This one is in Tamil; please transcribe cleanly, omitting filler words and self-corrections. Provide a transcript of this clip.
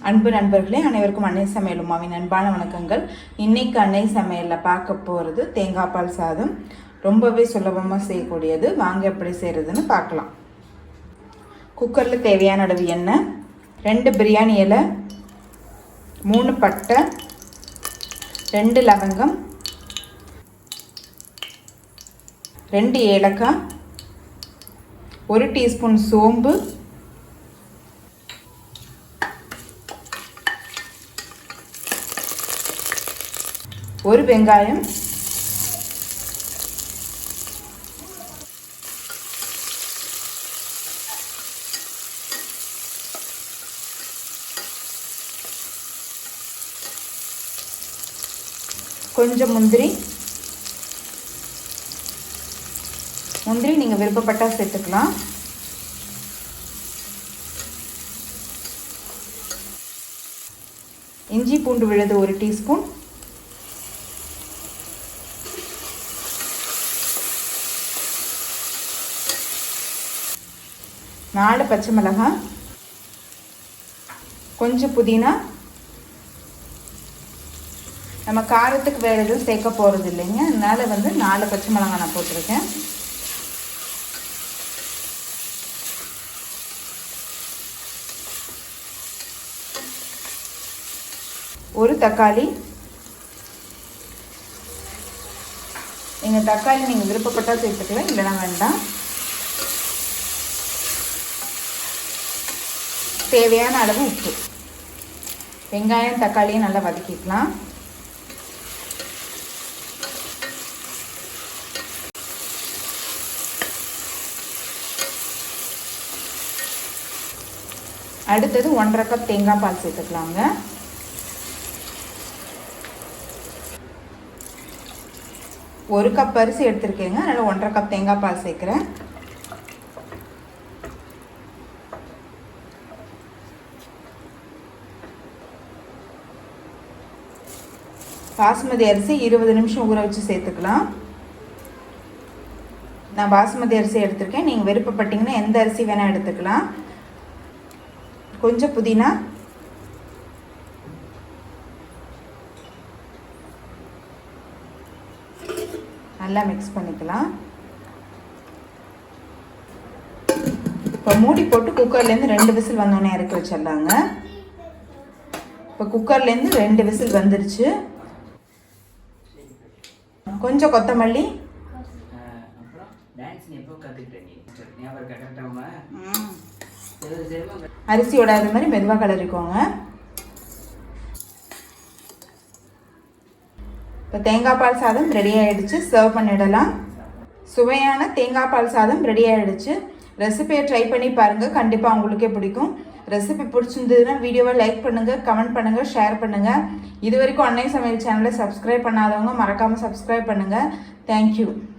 அன்பு நண்பர்களே, அனைவருக்கும் அன்னை சமையல் உமாவின் அன்பான வணக்கங்கள். இன்னைக்கு அன்னை சமையலில் பார்க்க போகிறது தேங்காய் பால் சாதம். ரொம்பவே சுலபமாக செய்யக்கூடியது. வாங்க எப்படி செய்கிறதுன்னு பார்க்கலாம். குக்கரில் தேவையான அளவு எண்ணெய், 2 பிரியாணி இலை, 3 பட்டை, 2 லவங்கம், 2 ஏலக்காய், 1 டீஸ்பூன் சோம்பு, 1 வெங்காயம், கொஞ்சம் முந்திரி நீங்கள் விருப்பப்பட்டால் சேர்த்துக்கலாம். இஞ்சி பூண்டு விழுது 1 டீஸ்பூன், நாலு பச்சை மிளகாய், கொஞ்சம் புதினா. நம்ம காரத்துக்கு வேறு எதுவும் சேர்க்க போகிறது இல்லைங்க, அதனால் 4 பச்சை மிளகாய் நான் போட்டிருக்கேன். ஒரு தக்காளி. தக்காளி நீங்கள் விருப்பப்பட்டால் சேர்த்துக்கலாம், இல்லைனா வேண்டாம். தேவையான அளவு உப்பு. வெங்காயம் தக்காளியை நல்லா வதக்கிக்கலாம். அடுத்தது 1.5 கப் தேங்காய் பால் சேர்த்துக்கலாங்க. ஒரு கப் அரிசி எடுத்துருக்கேங்க, அதனால் 1.5 கப் தேங்காய் பால் சேர்க்குறேன். பாஸ்மதி அரிசி 20 நிமிஷம் ஊற வச்சு சேர்த்துக்கலாம். நான் பாஸ்மதி அரிசி எடுத்திருக்கேன், நீங்கள் விருப்பப்பட்டீங்கன்னா எந்த அரிசி வேணால் எடுத்துக்கலாம். கொஞ்சம் புதினா, நல்லா மிக்ஸ் பண்ணிக்கலாம். இப்போ மூடி போட்டு குக்கர்லேருந்து 2 விசில் வந்தோடனே இறக்கி வச்சிடலாங்க. இப்போ குக்கர்லேருந்து 2 விசில் வந்துருச்சு. கொஞ்சம் கொத்தமல்லி, அரிசியோட அது மாதிரி மெதுவாக கலரிக்கோங்க. இப்போ தேங்காய் பால் சாதம் ரெடி ஆகிடுச்சு, சர்வ் பண்ணிடலாம். சுவையான தேங்காய் பால் சாதம் ரெடி ஆகிடுச்சு. ரெசிபியை ட்ரை பண்ணி பாருங்கள், கண்டிப்பாக உங்களுக்கே பிடிக்கும். ரெசிபி பிடிச்சிருந்ததுன்னா வீடியோவை லைக் பண்ணுங்கள், கமெண்ட் பண்ணுங்கள், ஷேர் பண்ணுங்கள். இது வரைக்கும் அன்னை சமையல் சேனலை சப்ஸ்கிரைப் பண்ணாதவங்க மறக்காமல் சப்ஸ்கிரைப் பண்ணுங்கள். தேங்க்யூ.